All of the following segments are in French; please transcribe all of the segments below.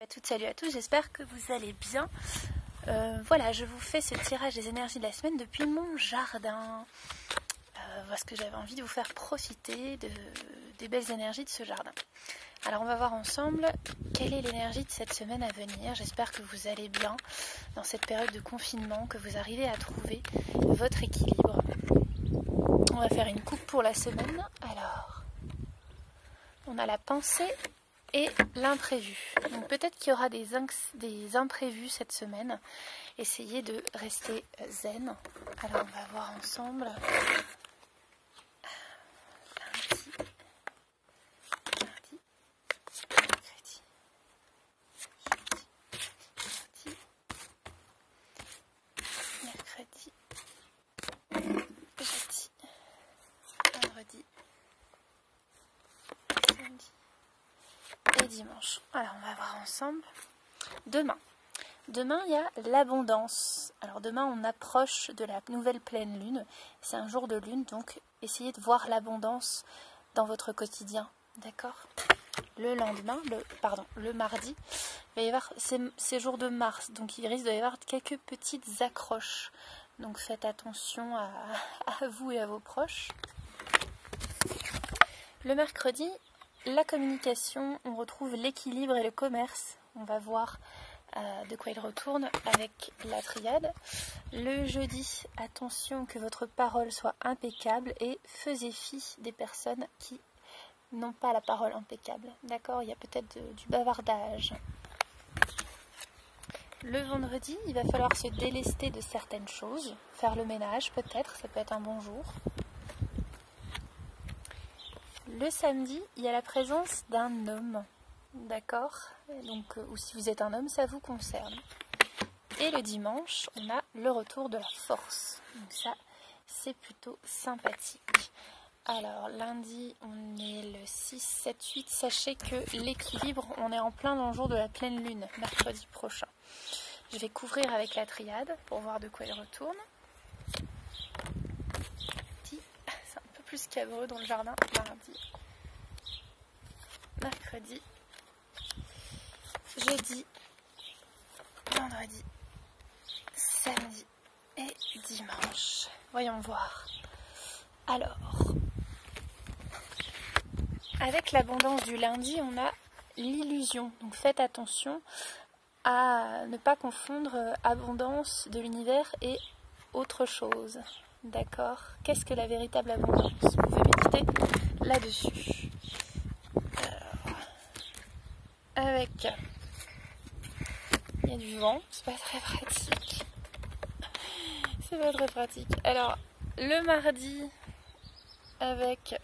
À toutes, salut à tous, j'espère que vous allez bien. Voilà, je vous fais ce tirage des énergies de la semaine depuis mon jardin. Parce que j'avais envie de vous faire profiter des belles énergies de ce jardin. Alors on va voir ensemble quelle est l'énergie de cette semaine à venir. J'espère que vous allez bien dans cette période de confinement, que vous arrivez à trouver votre équilibre. On va faire une coupe pour la semaine. Alors, on a la pensée et l'imprévu. Donc peut-être qu'il y aura des imprévus cette semaine. Essayez de rester zen. Alors on va voir ensemble. Mercredi, jeudi, vendredi, samedi et dimanche. Alors on va voir ensemble. Demain, il y a l'abondance. Alors demain on approche de la nouvelle pleine lune. C'est un jour de lune, donc essayez de voir l'abondance dans votre quotidien. D'accord ? Le lendemain, le mardi, il va y avoir ces jours de Mars, donc il risque d'y avoir quelques petites accroches. Donc faites attention à vous et à vos proches. Le mercredi, la communication, on retrouve l'équilibre et le commerce. On va voir de quoi il retourne avec la triade. Le jeudi, attention que votre parole soit impeccable et faisez fi des personnes qui n'ont pas la parole impeccable. D'accord ? Il y a peut-être du bavardage. Le vendredi, il va falloir se délester de certaines choses, faire le ménage peut-être, ça peut être un bon jour. Le samedi, il y a la présence d'un homme. D'accord ? Donc, ou si vous êtes un homme, ça vous concerne. Et le dimanche, on a le retour de la force. Donc ça, c'est plutôt sympathique. Alors, lundi, on est le 6, 7, 8. Sachez que l'équilibre, on est en plein dans le jour de la pleine lune, mercredi prochain. Je vais couvrir avec la triade pour voir de quoi il retourne. C'est un peu plus scabreux dans le jardin. Mardi, mercredi, jeudi, vendredi, samedi et dimanche. Voyons voir. Alors, avec l'abondance du lundi, on a l'illusion. Donc faites attention à ne pas confondre abondance de l'univers et autre chose. D'accord ? Qu'est-ce que la véritable abondance ? Vous pouvez méditer là-dessus. Avec... il y a du vent, c'est pas très pratique. C'est pas très pratique. Alors, le mardi, avec...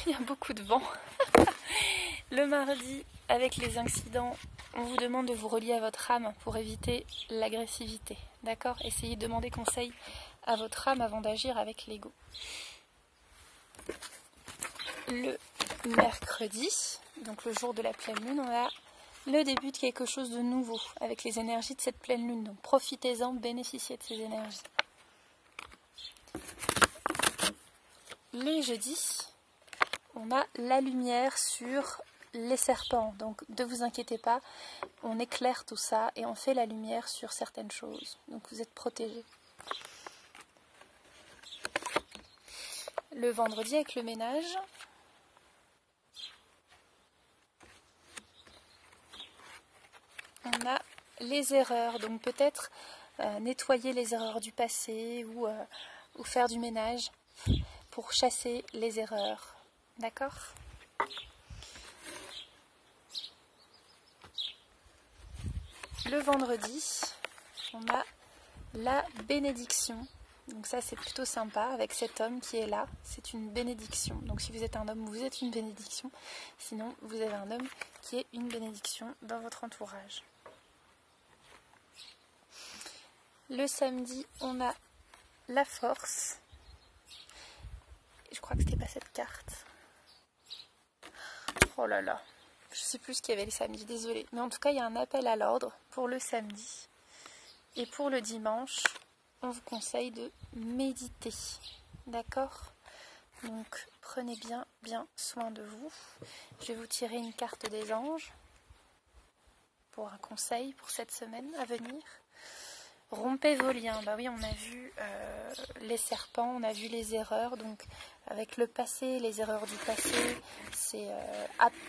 il y a beaucoup de vent. Le mardi, avec les incidents, on vous demande de vous relier à votre âme pour éviter l'agressivité. D'accord ? Essayez de demander conseil à votre âme avant d'agir avec l'ego. Le mercredi, donc le jour de la pleine lune, on a le début de quelque chose de nouveau avec les énergies de cette pleine lune. Donc profitez-en, bénéficiez de ces énergies. Les jeudis, on a la lumière sur les serpents, donc ne vous inquiétez pas, on éclaire tout ça et on fait la lumière sur certaines choses, donc vous êtes protégés. Le vendredi avec le ménage, on a les erreurs, donc peut-être nettoyer les erreurs du passé ou faire du ménage pour chasser les erreurs, d'accord ? Le vendredi, on a la bénédiction. Donc ça, c'est plutôt sympa avec cet homme qui est là. C'est une bénédiction. Donc si vous êtes un homme, vous êtes une bénédiction. Sinon, vous avez un homme qui est une bénédiction dans votre entourage. Le samedi, on a la force. Je crois que c'était pas cette carte. Oh là là. Je sais plus ce qu'il y avait le samedi, désolée. Mais en tout cas, il y a un appel à l'ordre pour le samedi. Et pour le dimanche, on vous conseille de méditer. D'accord ? Donc, prenez bien soin de vous. Je vais vous tirer une carte des anges. pour un conseil pour cette semaine à venir. Rompez vos liens. Bah oui, on a vu les serpents, on a vu les erreurs. Donc avec le passé, les erreurs du passé, c'est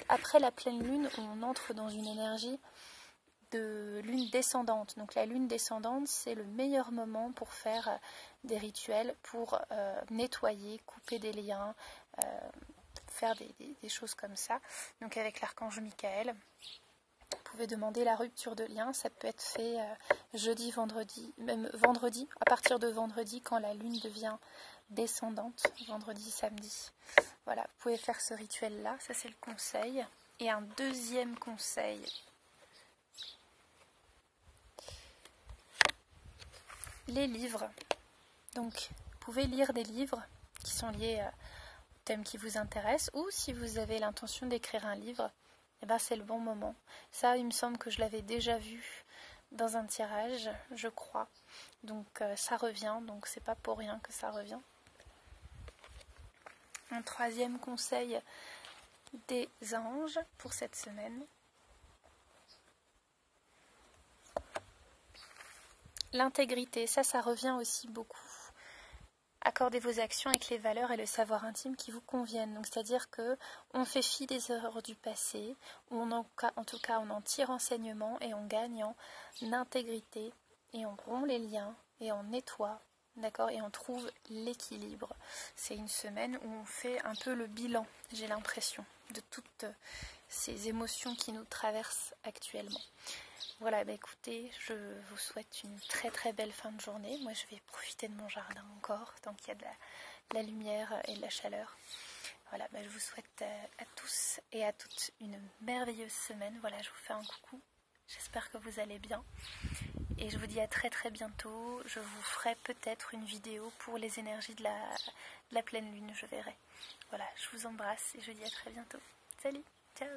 après la pleine lune, on entre dans une énergie de lune descendante. Donc la lune descendante, c'est le meilleur moment pour faire des rituels, pour nettoyer, couper des liens, faire des choses comme ça. Donc avec l'archange Michael, vous pouvez demander la rupture de lien. Ça peut être fait jeudi, vendredi, même vendredi, à partir de vendredi quand la lune devient descendante, vendredi, samedi. Voilà, vous pouvez faire ce rituel-là, ça c'est le conseil. Et un deuxième conseil, les livres. Donc, vous pouvez lire des livres qui sont liés au thème qui vous intéresse, ou si vous avez l'intention d'écrire un livre, eh ben c'est le bon moment. Ça, il me semble que je l'avais déjà vu dans un tirage, je crois. Donc, ça revient, donc c'est pas pour rien que ça revient. Un troisième conseil des anges pour cette semaine. L'intégrité, ça revient aussi beaucoup. Accordez vos actions avec les valeurs et le savoir intime qui vous conviennent. Donc, c'est-à-dire que on fait fi des erreurs du passé, ou en tout cas on en tire enseignement et on gagne en intégrité et on rompt les liens et on nettoie, d'accord, et on trouve l'équilibre. C'est une semaine où on fait un peu le bilan, j'ai l'impression, de toutes ces émotions qui nous traversent actuellement. Voilà, bah écoutez, je vous souhaite une très très belle fin de journée. Moi, je vais profiter de mon jardin encore, tant qu'il y a de la lumière et de la chaleur. Voilà, bah je vous souhaite à tous et à toutes une merveilleuse semaine. Voilà, je vous fais un coucou. J'espère que vous allez bien. Et je vous dis à très très bientôt. Je vous ferai peut-être une vidéo pour les énergies de la pleine lune, je verrai. Voilà, je vous embrasse et je vous dis à très bientôt. Salut, ciao!